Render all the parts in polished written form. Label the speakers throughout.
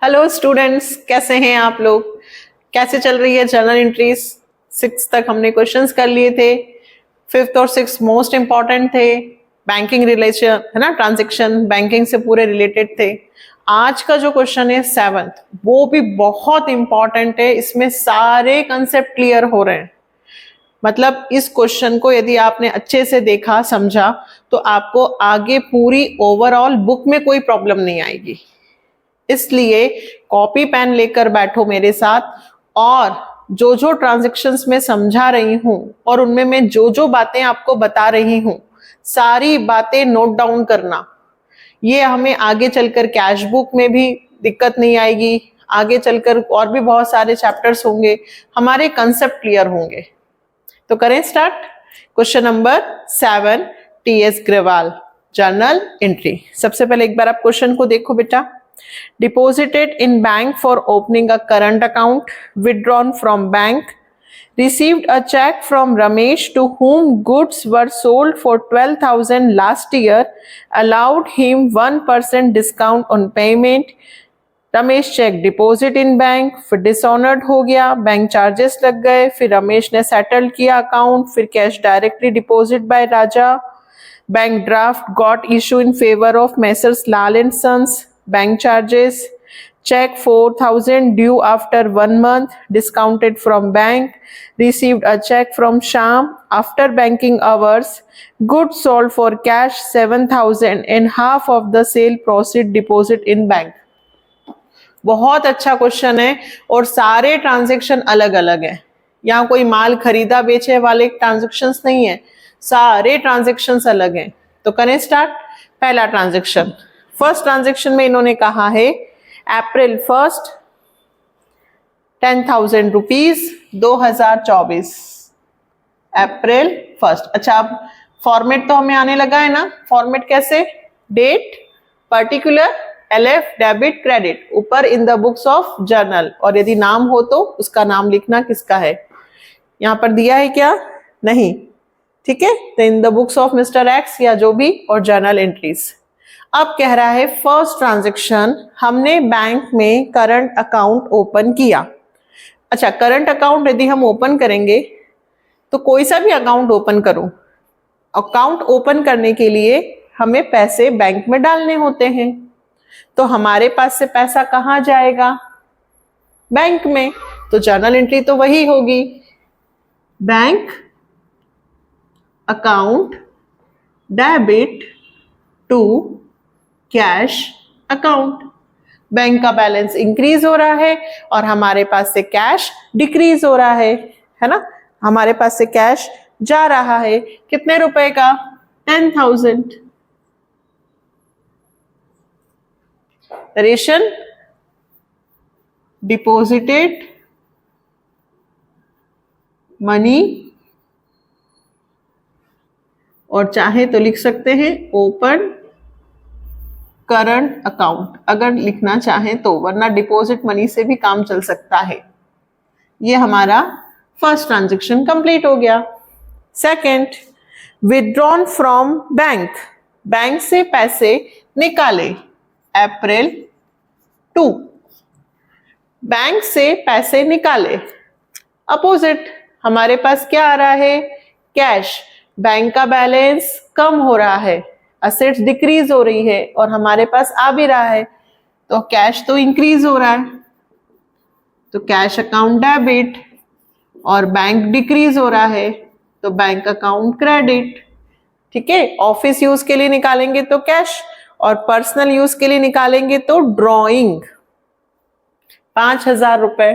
Speaker 1: Hello students, कैसे हैं आप लोग? कैसे चल रही है जर्नल एंट्रीज? 6 तक हमने क्वेश्चंस कर लिए थे। 5th और 6th मोस्ट इंपॉर्टेंट थे। बैंकिंग रिलेशन है ना, ट्रांजैक्शन बैंकिंग से पूरे रिलेटेड थे। आज का जो क्वेश्चन है 7th, वो भी बहुत इंपॉर्टेंट है। इसमें सारे कंसेप्ट क्लियर हो रहे हैं। मतलब इस क्वेश्चन को यदि आपने अच्छे से देखा, समझा, तो आपको आगे पूरी ओवरऑल बुक में कोई प्रॉब्लम नहीं आएगी। इसलिए कॉपी पेन लेकर बैठो मेरे साथ, और जो जो ट्रांजैक्शंस में समझा रही हूं और उनमें मैं जो जो बातें आपको बता रही हूं, सारी बातें नोट डाउन करना। ये हमें आगे चलकर कैश बुक में भी दिक्कत नहीं आएगी। आगे चलकर और भी बहुत सारे चैप्टर्स होंगे, हमारे कंसेप्ट क्लियर होंगे। तो करें start. Question number 7, TS Grewal, journal entry. सबसे पहले एक बार आप क्वेश्चन को देखो बेटा। Deposited in bank for opening a current account, withdrawn from bank, received a check from Ramesh to whom goods were sold for 12,000 last year, allowed him 1% discount on payment. Ramesh cheque deposit in bank, फिर dishonoured हो गया, bank charges लग गए, फिर रमेश ने settle किया account, फिर cash directly deposit by Raja, bank draft got issue in favour of messrs Lal and sons, bank charges, check 4,000 due after 1 month, discounted from bank, received a check from Sham after banking hours, goods sold for cash 7,000 and half of the sale proceed deposit in bank. बहुत अच्छा question है और सारे transaction अलग अलग है। यहाँ कोई माल खरीदा बेचे वाले ट्रांजैक्शंस नहीं है, सारे ट्रांजैक्शंस अलग हैं। तो करें स्टार्ट। पहला ट्रांजैक्शन, फर्स्ट ट्रांजैक्शन में इन्होंने कहा है अप्रैल 1 10,000 रुपीज 2024, अप्रैल 1। अच्छा, अब फॉर्मेट तो हमें आने लगा है ना। फॉर्मेट कैसे? Date, particular, LF, debit, credit, ऊपर in the books of journal, और यदि नाम हो तो उसका नाम लिखना किसका है। यहां पर दिया है क्या? नहीं, ठीक है। तो इन the books of mister x या जो भी, और जर्नल एंट्रीज। अब कह रहा है फर्स्ट ट्रांजैक्शन, हमने बैंक में करंट अकाउंट ओपन किया। अच्छा, करंट अकाउंट यदि हम ओपन करेंगे तो कोई सा भी अकाउंट ओपन करूं, अकाउंट ओपन करने के लिए हमें पैसे बैंक में डालने होते हैं। तो हमारे पास से पैसा कहां जाएगा? बैंक में। तो जर्नल एंट्री तो वही होगी, bank account debit to cash account. Bank का बैलेंस इंक्रीज हो रहा है और हमारे पास से कैश डिक्रीज हो रहा है ना। हमारे पास से कैश जा रहा है कितने रुपए का? 10,000। रेशन डिपॉजिटेड मनी, और चाहे तो लिख सकते हैं ओपन करंट अकाउंट, अगर लिखना चाहें तो, वरना डिपॉजिट मनी से भी काम चल सकता है। ये हमारा फर्स्ट ट्रांजैक्शन कंप्लीट हो गया। Second, withdrawn from bank, bank से पैसे निकाले, अप्रैल 2, बैंक से पैसे निकाले। अपोजिट, हमारे पास क्या आ रहा है? कैश। बैंक का बैलेंस कम हो रहा है, असेट्स डिक्रीज हो रही है, और हमारे पास आ भी रहा है, तो कैश तो इंक्रीज हो रहा है। तो कैश अकाउंट डेबिट, और बैंक डिक्रीज हो रहा है, तो बैंक अकाउंट क्रेडिट। ठीक है। ऑफिस यूज के लिए निकालेंगे तो कैश, और पर्सनल यूज के लिए निकालेंगे तो ड्रॉइंग, 5,000 रुपए।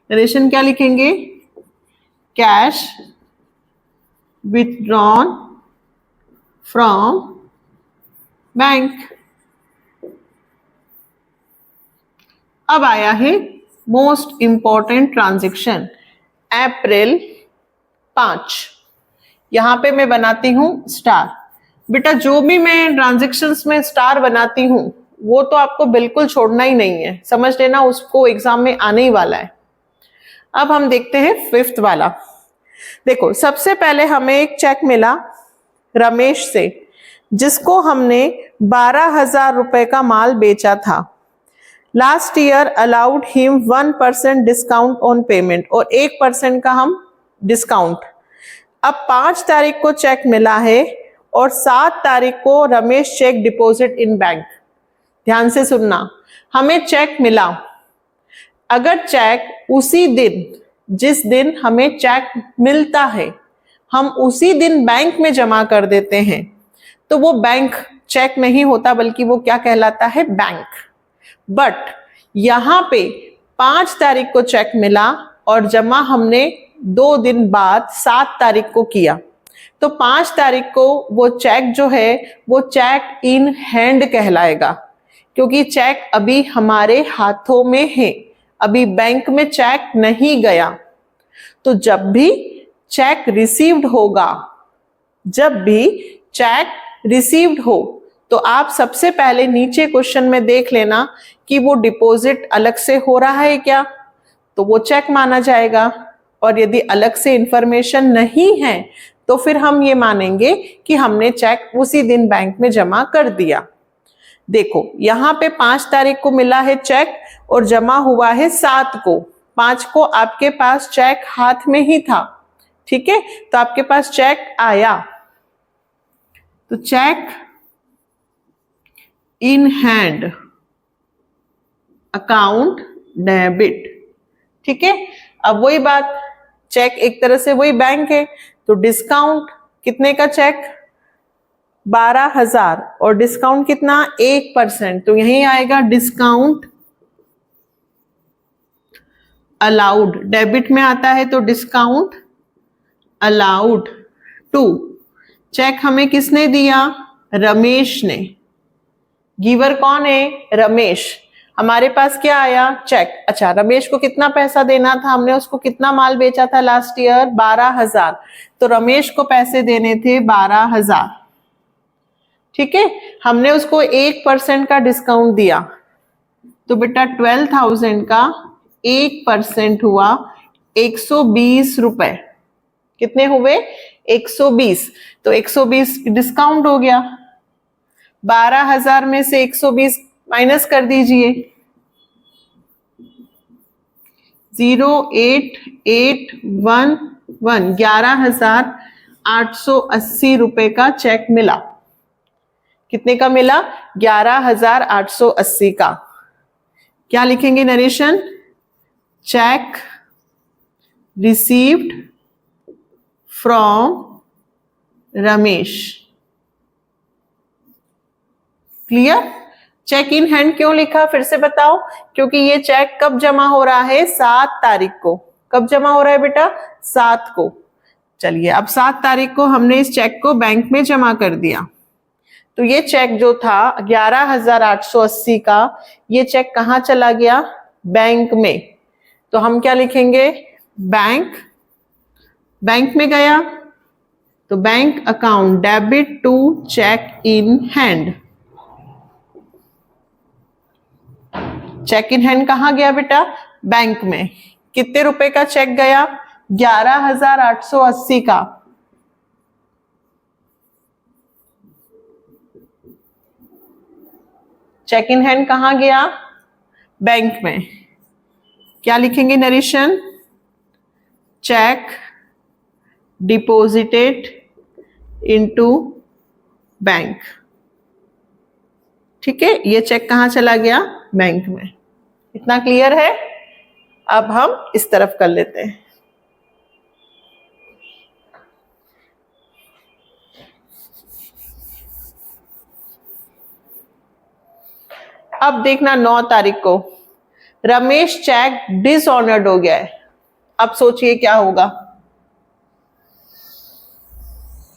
Speaker 1: रेशन क्या लिखेंगे? Cash withdrawn from bank. अब आया है मोस्ट इंपॉर्टेंट ट्रांजैक्शन, अप्रैल 5। यहां पे मैं बनाती हूं स्टार। बेटा जो भी मैं ट्रांजैक्शंस में स्टार बनाती हूं वो तो आपको बिल्कुल छोड़ना ही नहीं है, समझ लेना, उसको एग्जाम में आने ही वाला है। अब हम देखते हैं 5th वाला। देखो, सबसे पहले हमें एक चेक मिला रमेश से, जिसको हमने 12,000 रुपए का माल बेचा था। Last year allowed him 1% discount on payment, और 1% का हम डिस्काउंट। अब 5 तारीख को चेक मिला है और 7 तारीख को Ramesh cheque deposit in bank. ध्यान से सुनना, हमें चेक मिला, अगर चेक उसी दिन, जिस दिन हमें चेक मिलता है, हम उसी दिन बैंक में जमा कर देते हैं तो वो बैंक चेक नहीं होता, बल्कि वो क्या कहलाता है, बैंक। बट यहां पे 5 तारीख को चेक मिला और जमा हमने 2 दिन बाद 7 तारीख को किया, तो 5 तारीख को वो चेक जो है वो चेक इन हैंड कहलाएगा, क्योंकि चेक अभी हमारे हाथों में है, अभी बैंक में चेक नहीं गया। तो जब भी चेक रिसीव्ड होगा, जब भी चेक रिसीव्ड हो, तो आप सबसे पहले नीचे क्वेश्चन में देख लेना कि वो डिपॉजिट अलग से हो रहा है क्या, तो वो चेक माना जाएगा। और यदि अलग से इंफॉर्मेशन नहीं है तो फिर हम ये मानेंगे कि हमने चेक उसी दिन बैंक में जमा कर दिया। देखो यहां पे 5 तारीख को मिला है चेक और जमा हुआ है 7 को। 5 को आपके पास चेक हाथ में ही था, ठीक है, तो आपके पास चेक आया, तो cheque in hand, account debit, ठीक है। अब वही बात, चेक एक तरह से वही बैंक है, तो डिस्काउंट कितने का चेक, 12,000, और डिस्काउंट कितना, 1%, तो यही आएगा डिस्काउंट अलाउड। डेबिट में आता है तो डिस्काउंट अलाउड टू। चेक हमें किसने दिया, रमेश ने। गिवर कौन है, रमेश। हमारे पास क्या आया, चेक। अच्छा, रमेश को कितना पैसा देना था, हमने उसको कितना माल बेचा था लास्ट ईयर, 12,000, तो रमेश को पैसे देने थे 12,000, ठीक है। हमने उसको 1% का डिस्काउंट दिया, तो बेटा 12,000 का 1% हुआ 120 रुपए। कितने हुए, 120, तो 120 डिस्काउंट हो गया। 12,000 में से 120 माइनस कर दीजिए, 08811, 11,880 रुपए का चेक मिला। कितने का मिला, 11,880 का। क्या लिखेंगे narration, cheque received from Ramesh. Clear. Cheque in hand क्यों लिखा, फिर से बताओ, क्योंकि ये चेक कब जमा हो रहा है, 7 तारीख को। कब जमा हो रहा है बेटा, 7 को। चलिए, अब 7 तारीख को हमने इस चेक को बैंक में जमा कर दिया, तो ये चेक जो था 11,880 का, ये चेक कहां चला गया, बैंक में। तो हम क्या लिखेंगे, बैंक, बैंक में गया, तो bank account debit to cheque in hand. Cheque in hand कहां गया बेटा, बैंक में। कितने रुपए का चेक गया, 11,880 का। चेक इन हैंड कहां गया, बैंक में। क्या लिखेंगे narration, check deposited into bank, ठीक है। ये चेक कहां चला गया, बैंक में। इतना क्लियर है। अब हम इस तरफ कर लेते हैं। अब देखना 9 तारीख को रमेश चेक डिसऑनर्ड हो गया है। अब सोचिए क्या होगा।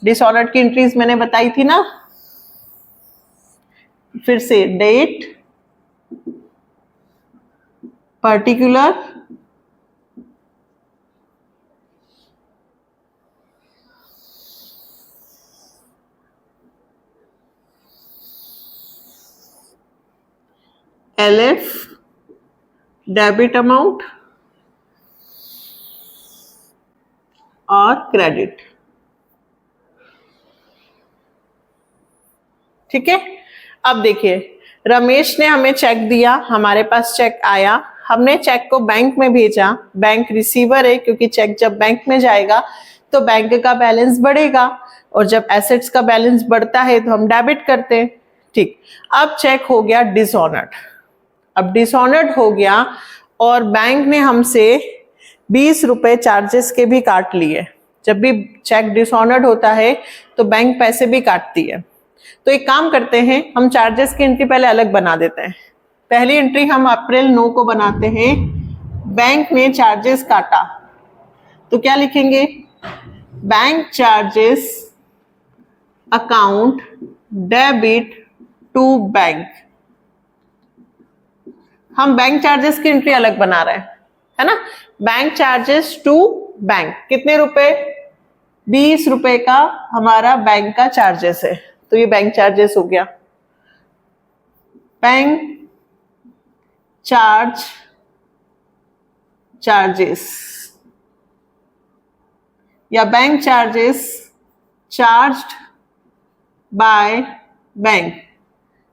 Speaker 1: डिसऑनर्ड की एंट्रीज मैंने बताई थी ना, फिर से date, particular, LF, debit amount और क्रेडिट, ठीक है। अब देखिए, रमेश ने हमें चेक दिया, हमारे पास चेक आया, हमने चेक को बैंक में भेजा, बैंक रिसीवर है क्योंकि चेक जब बैंक में जाएगा तो बैंक का बैलेंस बढ़ेगा, और जब एसेट्स का बैलेंस बढ़ता है तो हम डेबिट करते हैं। ठीक, अब चेक हो गया डिसऑनर्ड। अब डिसऑनर्ड हो गया और बैंक ने हमसे 20 रुपए चार्जेस के भी काट लिए। जब भी चेक डिसऑनर्ड होता है तो बैंक पैसे भी काटती है। तो एक काम करते हैं, हम चार्जेस की एंट्री पहले अलग बना देते हैं। पहली एंट्री हम अप्रैल 9 को बनाते हैं, बैंक ने चार्जेस काटा, तो क्या लिखेंगे, bank charges account debit to bank. हम बैंक चार्जेस की एंट्री अलग बना रहे हैं, है ना। बैंक चार्जेस टू बैंक, कितने रुपए, 20 रुपए का हमारा बैंक का चार्जेस है, तो ये बैंक चार्जेस हो गया। बैंक चार्जेस या bank charges charged by bank,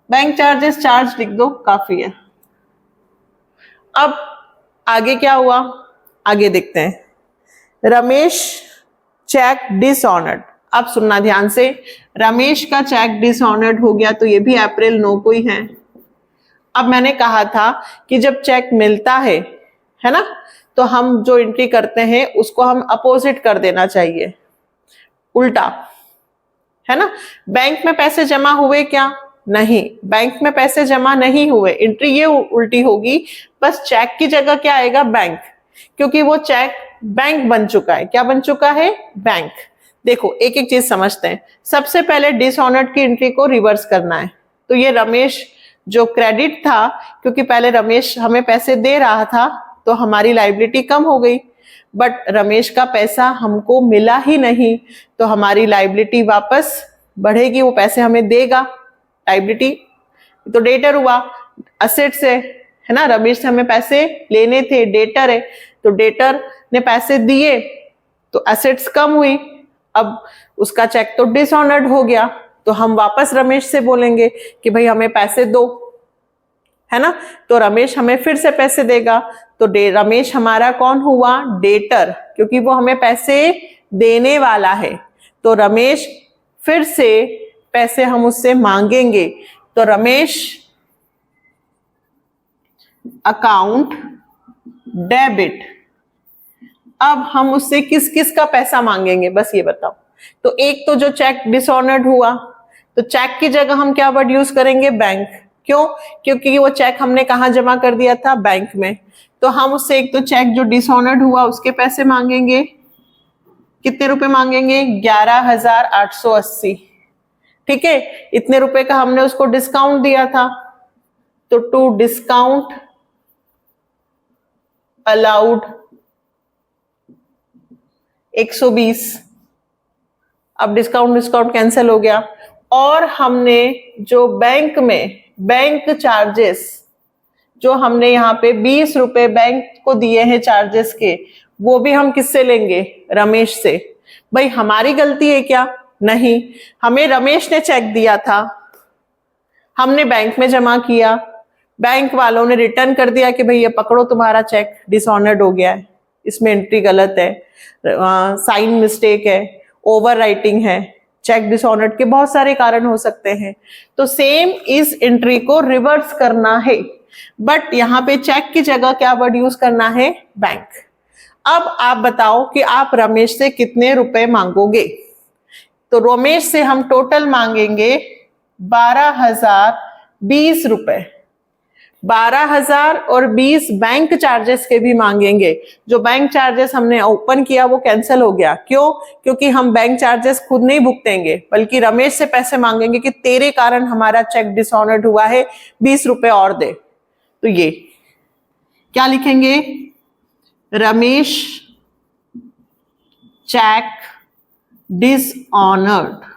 Speaker 1: bank charges charge लिख दो, काफी है। अब आगे क्या हुआ, आगे देखते हैं। रमेश चेक डिसऑनर्ड, अब सुनना ध्यान से, रमेश का चेक डिसऑनर्ड हो गया, तो ये भी अप्रैल 9 को ही है। अब मैंने कहा था कि जब चेक मिलता है ना, तो हम जो एंट्री करते हैं उसको हम अपोजिट कर देना चाहिए, उल्टा, है ना। बैंक में पैसे जमा हुए क्या, नहीं, बैंक में पैसे जमा नहीं हुए, एंट्री ये उल्टी होगी, बस चेक की जगह क्या आएगा, बैंक, क्योंकि वो चेक बैंक बन चुका है। क्या बन चुका है, बैंक। देखो एक एक चीज समझते हैं। सबसे पहले डिसऑनर्ड की एंट्री को रिवर्स करना है, तो ये रमेश जो क्रेडिट था, क्योंकि पहले रमेश हमें पैसे दे रहा था तो हमारी लायबिलिटी कम हो गई, बट रमेश का पैसा हमको मिला ही नहीं, तो हमारी लायबिलिटी वापस बढ़ेगी, वो पैसे हमें देगा। लायबिलिटी तो डेटर हुआ, असेट से, है ना, रमेश से हमें पैसे लेने थे, डेटर है, तो डेटर ने पैसे दिए तो एसेट्स कम हुई। अब उसका चेक तो डिसऑनर्ड हो गया, तो हम वापस रमेश से बोलेंगे कि भाई हमें पैसे दो, है ना, तो रमेश हमें फिर से पैसे देगा। तो रमेश हमारा कौन हुआ, डेटर, क्योंकि वो हमें पैसे देने वाला है, तो रमेश फिर से पैसे हम उससे मांगेंगे, तो रमेश अकाउंट डेबिट। अब हम उससे किस किस का पैसा मांगेंगे, बस ये बताओ। तो एक तो जो चेक डिसऑनर्ड हुआ, तो चेक की जगह हम क्या वर्ड यूज करेंगे, बैंक। क्यों, क्योंकि वो चेक हमने कहां जमा कर दिया था, बैंक में। तो हम उससे एक तो चेक जो डिसऑनर्ड हुआ उसके पैसे मांगेंगे, कितने रुपए मांगेंगे, 11,880। ठीक है, इतने रुपए का हमने उसको डिस्काउंट दिया था, तो टू डिस्काउंट अलाउड 120। अब डिस्काउंट कैंसिल हो गया, और हमने जो बैंक में बैंक चार्जेस जो हमने यहाँ पे 20 रुपए बैंक को दिए हैं चार्जेस के, वो भी हम किससे लेंगे, रमेश से। भाई हमारी गलती है क्या, नहीं, हमें रमेश ने चेक दिया था, हमने बैंक में जमा किया, बैंक वालों ने रिटर्न कर दिया कि भाई ये पकड़ो तुम्हारा चेक डिसऑनर्ड हो गया है, इसमें एंट्री गलत है, साइन मिस्टेक है, ओवर राइटिंग है, चेक डिसऑनर्ड के बहुत सारे कारण हो सकते हैं। तो सेम इस एंट्री को रिवर्स करना है, बट यहाँ पे चेक की जगह क्या वर्ड यूज करना है, बैंक। अब आप बताओ कि आप रमेश से कितने रुपए मांगोगे। तो रमेश से हम टोटल मांगेंगे 12,020 रुपए। 12,000 और 20 बैंक चार्जेस के भी मांगेंगे। जो बैंक चार्जेस हमने ओपन किया वो कैंसिल हो गया, क्यों, क्योंकि हम बैंक चार्जेस खुद नहीं भुगतेंगे, बल्कि रमेश से पैसे मांगेंगे कि तेरे कारण हमारा चेक डिसऑनर्ड हुआ है, 20 रुपए और दे। तो ये क्या लिखेंगे, रमेश चेक डिसऑनर्ड।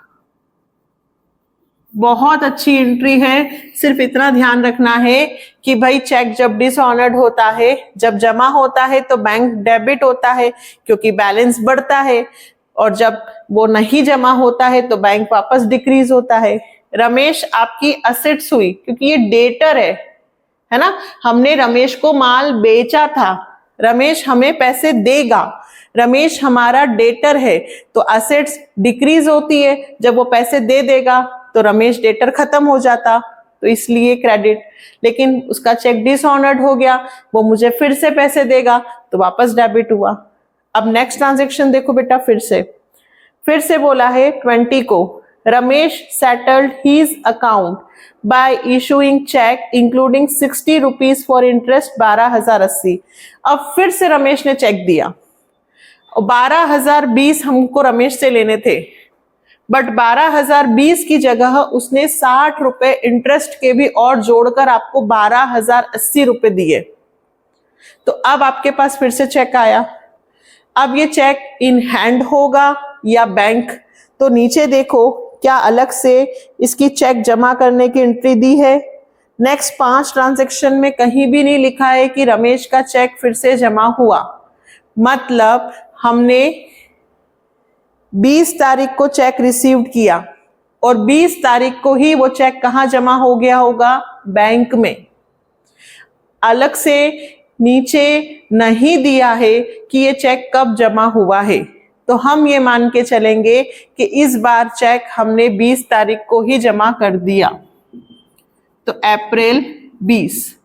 Speaker 1: बहुत अच्छी एंट्री है, सिर्फ इतना ध्यान रखना है कि भाई चेक जब डिसऑनर्ड होता है, जब जमा होता है तो बैंक डेबिट होता है क्योंकि बैलेंस बढ़ता है, और जब वो नहीं जमा होता है तो बैंक वापस डिक्रीज होता है। रमेश आपकी असेट्स हुई, क्योंकि ये डेटर है ना, हमने रमेश को माल बेचा था, रमेश हमें पैसे देगा, रमेश हमारा डेटर है, तो असेट्स डिक्रीज होती है, जब वो पैसे दे देगा तो रमेश डेटर खत्म हो जाता, तो इसलिए क्रेडिट। लेकिन उसका चेक डिसऑनर्ड हो गया, वो मुझे फिर से पैसे देगा, तो वापस डेबिट हुआ। अब नेक्स्ट ट्रांजेक्शन देखो बेटा, फिर से बोला है 20 को, Ramesh settled his account by issuing cheque including 60 rupees for interest 12,080। अब फिर से रमेश ने चेक दिया, 12,020 हमको रमेश से लेने थे, बट 12,020 की जगह उसने 60 रुपए इंटरेस्ट के भी और जोड़कर आपको 12,080 रुपए दिए। तो अब आपके पास फिर से चेक आया, अब ये चेक इन हैंड होगा या बैंक, तो नीचे देखो क्या अलग से इसकी चेक जमा करने की एंट्री दी है। नेक्स्ट 5 ट्रांजैक्शन में कहीं भी नहीं लिखा है कि रमेश का चेक फिर से जमा हुआ, मतलब हमने 20 तारीख को चेक रिसीव्ड किया और 20 तारीख को ही वो चेक कहाँ जमा हो गया होगा, बैंक में। अलग से नीचे नहीं दिया है कि ये चेक कब जमा हुआ है, तो हम ये मान के चलेंगे कि इस बार चेक हमने 20 तारीख को ही जमा कर दिया, तो अप्रैल 20।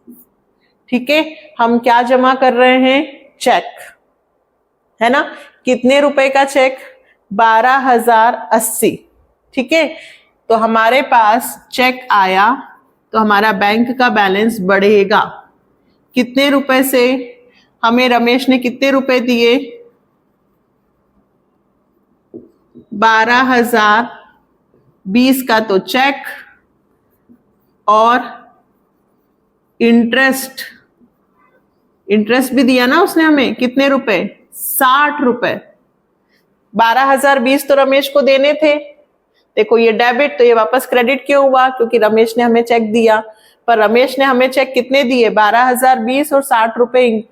Speaker 1: ठीक है, हम क्या जमा कर रहे हैं, चेक, है ना। कितने रुपए का चेक, 12,080। ठीक है, तो हमारे पास चेक आया, तो हमारा बैंक का बैलेंस बढ़ेगा। कितने रुपए से, हमें रमेश ने कितने रुपए दिए, 12,020 का तो चेक, और इंटरेस्ट भी दिया ना उसने हमें, कितने रुपए, 60 रुपए। 12,020 तो रमेश को देने थे, देखो ये डेबिट, तो ये वापस क्रेडिट क्यों हुआ, क्योंकि रमेश ने हमें चेक दिया, पर रमेश ने हमें चेक कितने दिए, 12,020 और 60 रुपए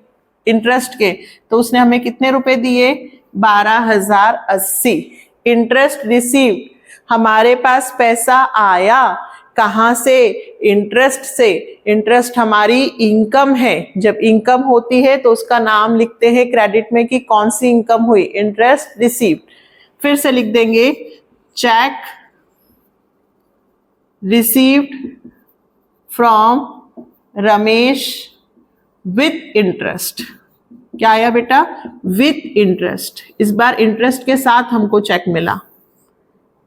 Speaker 1: इंटरेस्ट के, तो उसने हमें कितने रुपए दिए, 12,080। इंटरेस्ट रिसीव्ड, हमारे पास पैसा आया, कहां से, इंटरेस्ट से। इंटरेस्ट हमारी इनकम है, जब इनकम होती है तो उसका नाम लिखते हैं क्रेडिट में कि कौन सी इनकम हुई, इंटरेस्ट रिसीव्ड। फिर से लिख देंगे, check received from Ramesh with interest. क्या आया बेटा, विथ इंटरेस्ट। इस बार इंटरेस्ट के साथ हमको चेक मिला।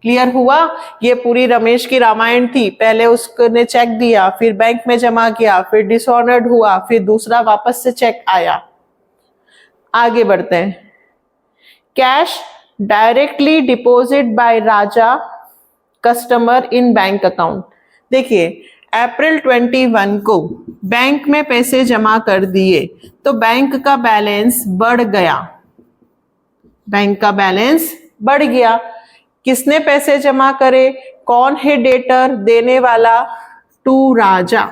Speaker 1: क्लियर हुआ, ये पूरी रमेश की रामायण थी। पहले उसने चेक दिया, फिर बैंक में जमा किया, फिर डिसऑनर्ड हुआ, फिर दूसरा वापस से चेक आया। आगे बढ़ते हैं। Cash directly deposit by Raja customer in bank account. देखिए अप्रैल 21 को बैंक में पैसे जमा कर दिए, तो बैंक का बैलेंस बढ़ गया, बैंक का बैलेंस बढ़ गया। किसने पैसे जमा करे, कौन है डेटर, देने वाला, टू राजा।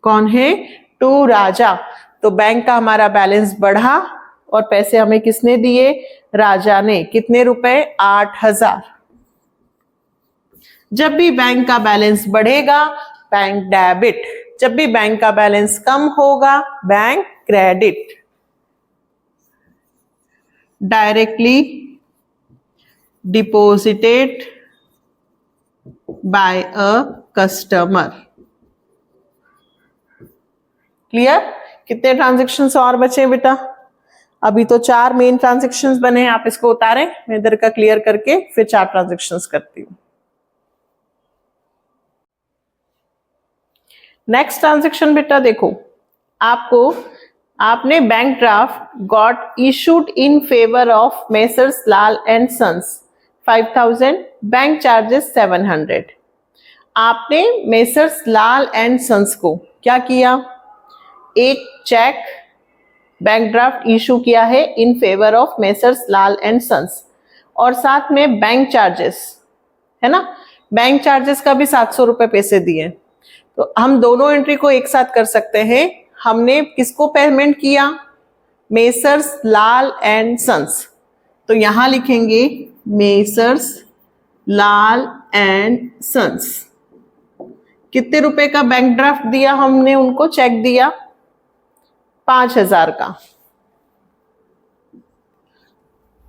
Speaker 1: कौन है, टू राजा। तो बैंक का हमारा बैलेंस बढ़ा और पैसे हमें किसने दिए, राजा ने। कितने रुपए, 8,000। जब भी बैंक का बैलेंस बढ़ेगा बैंक डेबिट, जब भी बैंक का बैलेंस कम होगा bank credit. Directly deposited bye a customer. Clear. कितने ट्रांजैक्शंस और बचे बेटा, अभी तो 4 मेन ट्रांजैक्शंस बने हैं। आप इसको उतारें, मैं इधर का क्लियर करके फिर 4 ट्रांजैक्शंस करती हूं। नेक्स्ट ट्रांजैक्शन बेटा देखो, आपने bank draft got issued in favour of messrs Lal and sons 5,000, bank charges 700। आपने मेसर्स लाल एंड सन्स को क्या किया, एक चेक बैंक ड्राफ्ट इशू किया है in favour of messrs Lal and sons, और साथ में बैंक चार्जेस है ना, बैंक चार्जेस का भी 700 रुपए पैसे दिए। तो हम दोनों एंट्री को एक साथ कर सकते हैं। हमने किसको पेमेंट किया, मेसर्स लाल एंड सन्स, तो यहां लिखेंगे मेसर्स लाल एंड सन्स। कितने रुपए का बैंक ड्राफ्ट दिया हमने उनको, चेक दिया 5,000 का,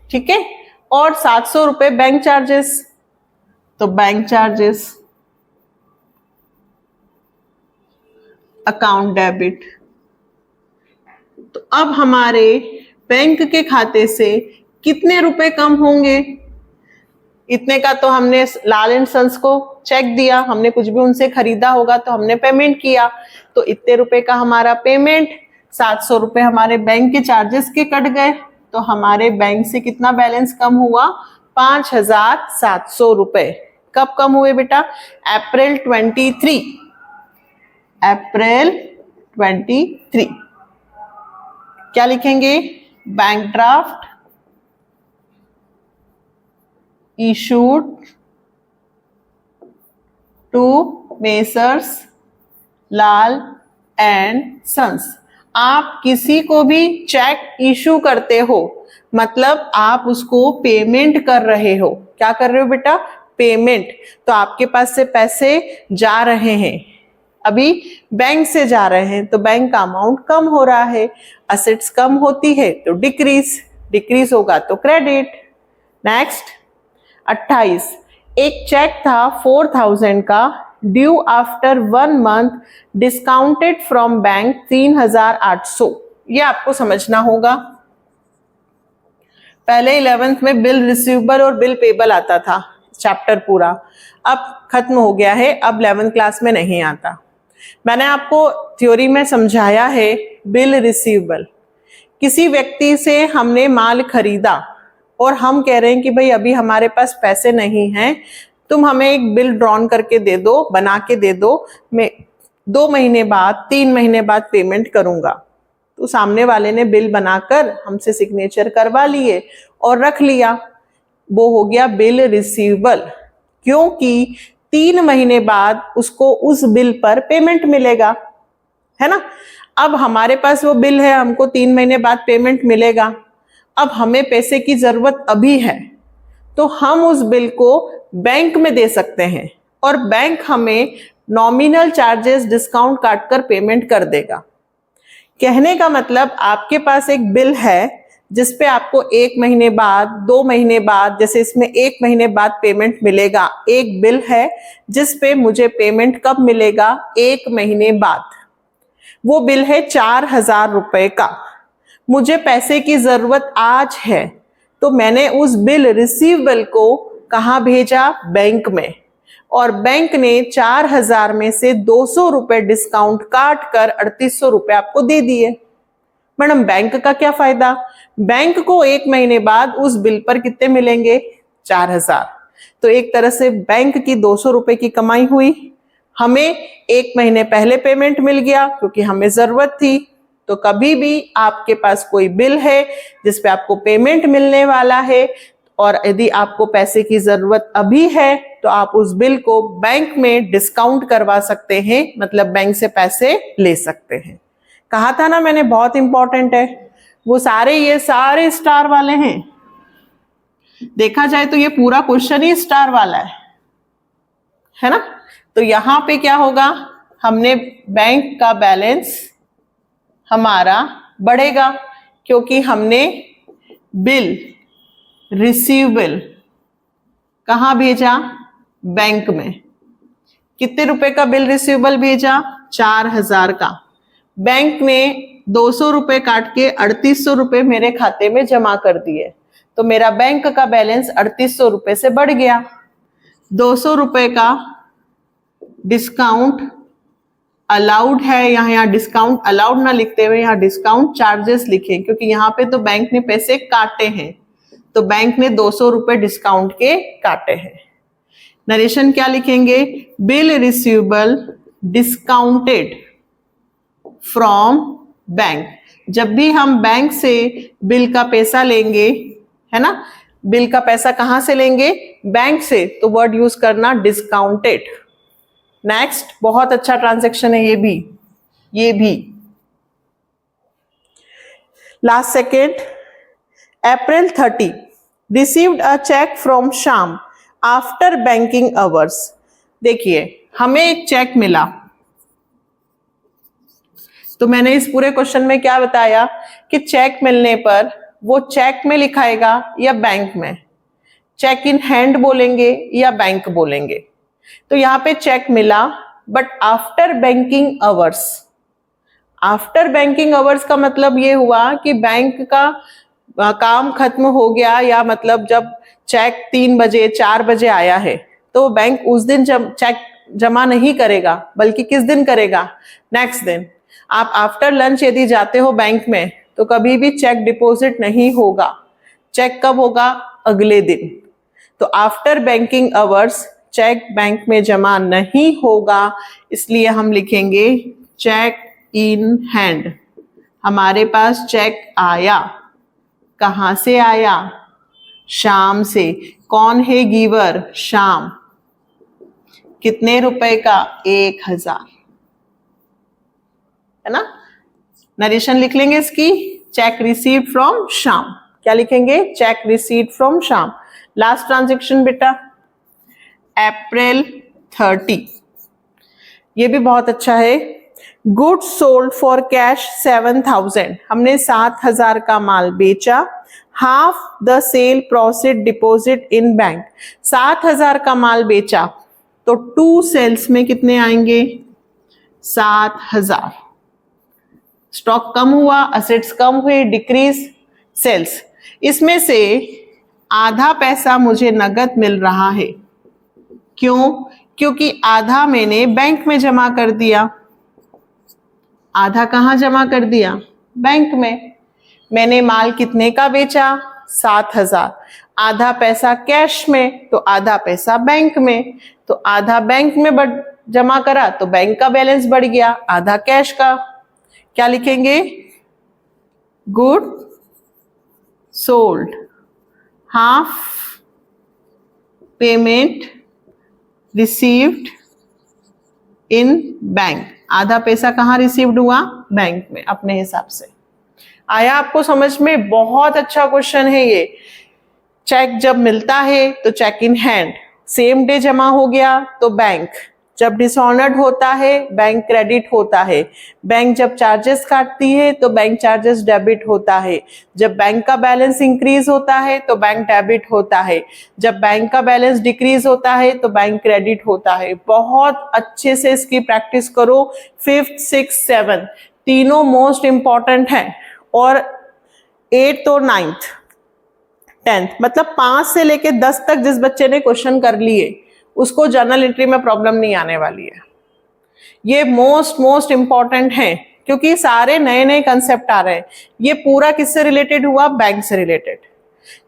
Speaker 1: ठीक है। और 700 रुपए बैंक चार्जेस, तो बैंक चार्जेस अकाउंट डेबिट। तो अब हमारे बैंक के खाते से कितने रुपए कम होंगे? इतने का तो हमने लाल एंड सन्स को चेक दिया, हमने कुछ भी उनसे खरीदा होगा तो हमने पेमेंट किया, तो इतने रुपए का हमारा पेमेंट, 700 रुपए हमारे बैंक के चार्जेस के कट गए, तो हमारे बैंक से कितना बैलेंस कम हुआ? 5,700 रुपए। कब कम हुए बेटा? अप्रैल 23, अप्रैल 23। क्या लिखेंगे? Bank draft issued to Messrs Lal and sons. आप किसी को भी चेक इशू करते हो, मतलब आप उसको पेमेंट कर रहे हो। क्या कर रहे हो बेटा? पेमेंट। तो आपके पास से पैसे जा रहे हैं, अभी बैंक से जा रहे हैं, तो बैंक का अमाउंट कम हो रहा है। असेट्स कम होती है तो डिक्रीज, डिक्रीज होगा तो क्रेडिट। नेक्स्ट 28, एक चेक था 4,000 का, due after 1 month, discounted from bank 3,800। ये आपको समझना होगा। पहले 11th में बिल रिसीवेबल और बिल पेबल आता था चैप्टर पूरा, अब खत्म हो गया है, अब 11th क्लास में नहीं आता। मैंने आपको थ्योरी में समझाया है, बिल रिसीवेबल, किसी व्यक्ति से हमने माल खरीदा और हम कह रहे हैं कि भाई अभी हमारे पास पैसे नहीं हैं, तुम हमें एक बिल ड्रॉन करके दे दो, बना के दे दो, मैं 2 महीने बाद 3 महीने बाद पेमेंट करूंगा। तो सामने वाले ने बिल बनाकर हमसे सिग्नेचर करवा लिए और रख लिया, वो हो गया बिल रिसीवेबल, क्योंकि 3 महीने बाद उसको उस बिल पर पेमेंट मिलेगा, है ना। अब हमारे पास वो बिल है, हमको 3 महीने बाद पेमेंट मिलेगा, अब हमें पैसे की जरूरत अभी है, तो हम उस बिल को बैंक में दे सकते हैं और बैंक हमें नॉमिनल चार्जेस डिस्काउंट काटकर पेमेंट कर देगा। कहने का मतलब आपके पास एक बिल है जिस पे आपको 1 महीने बाद, 2 महीने बाद, जैसे इसमें 1 महीने बाद पेमेंट मिलेगा। एक बिल है जिस पे मुझे पेमेंट कब मिलेगा? 1 महीने बाद। वो बिल है 4,000 रुपए का, मुझे पैसे की जरूरत आज है, तो मैंने उस बिल रिसीवेबल को कहाँ भेजा? बैंक में, और बैंक ने 4,000 में से 200 रुपए डिस्काउंट काट कर 3,800 रुपए आपको दे दिए। मैडम बैंक का क्या फायदा? बैंक को 1 महीने बाद उस बिल पर कितने मिलेंगे? 4,000। तो एक तरह से बैंक की 200 रुपए की कमाई हुई, हमें 1 महीने पहले पेमेंट मिल गया क्योंकि हमें जरूरत थी। तो कभी भी आपके पास कोई बिल है जिस पे आपको पेमेंट मिलने वाला है और यदि आपको पैसे की जरूरत अभी है, तो आप उस बिल को बैंक में डिस्काउंट करवा सकते हैं, मतलब बैंक से पैसे ले सकते हैं। कहा था ना मैंने, बहुत इंपॉर्टेंट है। वो सारे, ये सारे स्टार वाले हैं, देखा जाए तो ये पूरा क्वेश्चन ही स्टार वाला है ना। तो यहां पे क्या होगा? हमने बैंक का बैलेंस हमारा बढ़ेगा क्योंकि हमने बिल रिसीवेबल कहां भेजा? बैंक में। कितने रुपए का बिल रिसीवेबल भेजा? 4,000 का। बैंक ने 200 रुपए काट के 3,800 रुपए मेरे खाते में जमा कर दिए, तो मेरा बैंक का बैलेंस 3,800 रुपए से बढ़ गया। 200 रुपए का डिस्काउंट अलाउड है, यहाँ डिस्काउंट अलाउड ना लिखते हुए यहाँ डिस्काउंट चार्जेस लिखे, क्योंकि यहाँ पे तो बैंक ने पैसे काटे हैं, तो बैंक ने 200 रुपए डिस्काउंट के काटे हैं। नरेशन क्या लिखेंगे? Bill receivable discounted from bank. जब भी हम बैंक से बिल का पैसा लेंगे, है ना, बिल का पैसा कहां से लेंगे? बैंक से, तो वर्ड यूज करना डिस्काउंटेड। नेक्स्ट, बहुत अच्छा ट्रांजैक्शन है ये भी। Last second, April 30 received a cheque from Shyam after banking hours. देखिए हमें एक चेक मिला, तो मैंने इस पूरे क्वेश्चन में क्या बताया कि चेक मिलने पर वो चेक में लिखाएगा या बैंक में, चेक इन हैंड बोलेंगे या बैंक बोलेंगे। तो यहाँ पे चेक मिला but after banking hours. After banking hours का मतलब ये हुआ कि बैंक का काम खत्म हो गया, या मतलब जब चेक 3 बजे 4 बजे आया है तो बैंक उस दिन चेक जमा नहीं करेगा, बल्कि किस दिन करेगा, नेक्स्ट दिन। आप आफ्टर लंच यदि जाते हो बैंक में तो कभी भी चेक डिपॉजिट नहीं होगा, चेक कब होगा, अगले दिन। तो after banking hours cheque bank में जमा नहीं होगा, इसलिए हम लिखेंगे चेक इन हैंड। हमारे पास चेक आया, कहां से आया, शाम से। कौन है गिवर, शाम। कितने रुपए का, 1000, है ना। नरेशन लिख लेंगे इसकी, चेक रिसीव्ड फ्रॉम शाम। क्या लिखेंगे, चेक रिसीव्ड फ्रॉम शाम। लास्ट ट्रांजेक्शन बेटा अप्रैल 30, ये भी बहुत अच्छा है। गुड्स सोल्ड फॉर कैश 7000, हमने 7000 का माल बेचा। Half the cell proceed deposit in bank, 7000 का माल बेचा तो 2 सेल्स में कितने आएंगे, 7000। स्टॉक कम हुआ, असेट्स कम हुए, डिक्रीज सेल्स। इसमें से आधा पैसा मुझे नगद मिल रहा है, क्यों, क्योंकि आधा मैंने बैंक में जमा कर दिया। आधा कहां जमा कर दिया, बैंक में। मैंने माल कितने का बेचा, 7000। आधा पैसा कैश में तो आधा पैसा बैंक में, तो आधा बैंक में जमा करा तो बैंक का बैलेंस बढ़ गया, आधा कैश का। क्या लिखेंगे, good sold, half payment received in bank. आधा पैसा कहाँ रिसीव्ड हुआ, बैंक में, अपने हिसाब से। आया आपको समझ में, बहुत अच्छा क्वेश्चन है ये। चेक जब मिलता है तो cheque in hand, same day जमा हो गया तो बैंक। जब डिसऑनर्ड होता है बैंक क्रेडिट होता है। बैंक जब चार्जेस काटती है तो बैंक चार्जेस डेबिट होता है। जब बैंक का बैलेंस इंक्रीज होता है तो बैंक डेबिट होता है। जब बैंक का बैलेंस डिक्रीज होता है तो बैंक क्रेडिट होता है। बहुत अच्छे से इसकी प्रैक्टिस करो। 5th, 6th, 7th तीनों मोस्ट इंपॉर्टेंट हैं, और 8th और 9th 10th मतलब 5 से लेके 10 तक जिस बच्चे ने क्वेश्चन कर लिए उसको जर्नल एंट्री में प्रॉब्लम नहीं आने वाली है। ये मोस्ट इंपॉर्टेंट है, क्योंकि सारे नए नए कंसेप्ट आ रहे हैं। ये पूरा किससे रिलेटेड हुआ, बैंक से रिलेटेड।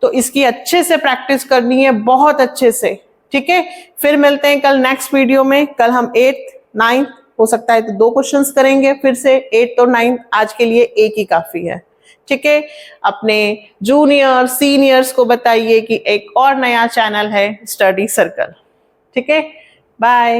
Speaker 1: तो इसकी अच्छे से प्रैक्टिस करनी है, बहुत अच्छे से। ठीक है, फिर मिलते हैं कल नेक्स्ट वीडियो में। कल हम 8th, 9th हो सकता है तो 2 क्वेश्चंस करेंगे फिर से। 8th और 9th आज के लिए एक ही काफी है। ठीक है, अपने जूनियर सीनियर्स को बताइए कि एक और नया चैनल है स्टडी सर्कल। ठीक है, बाय।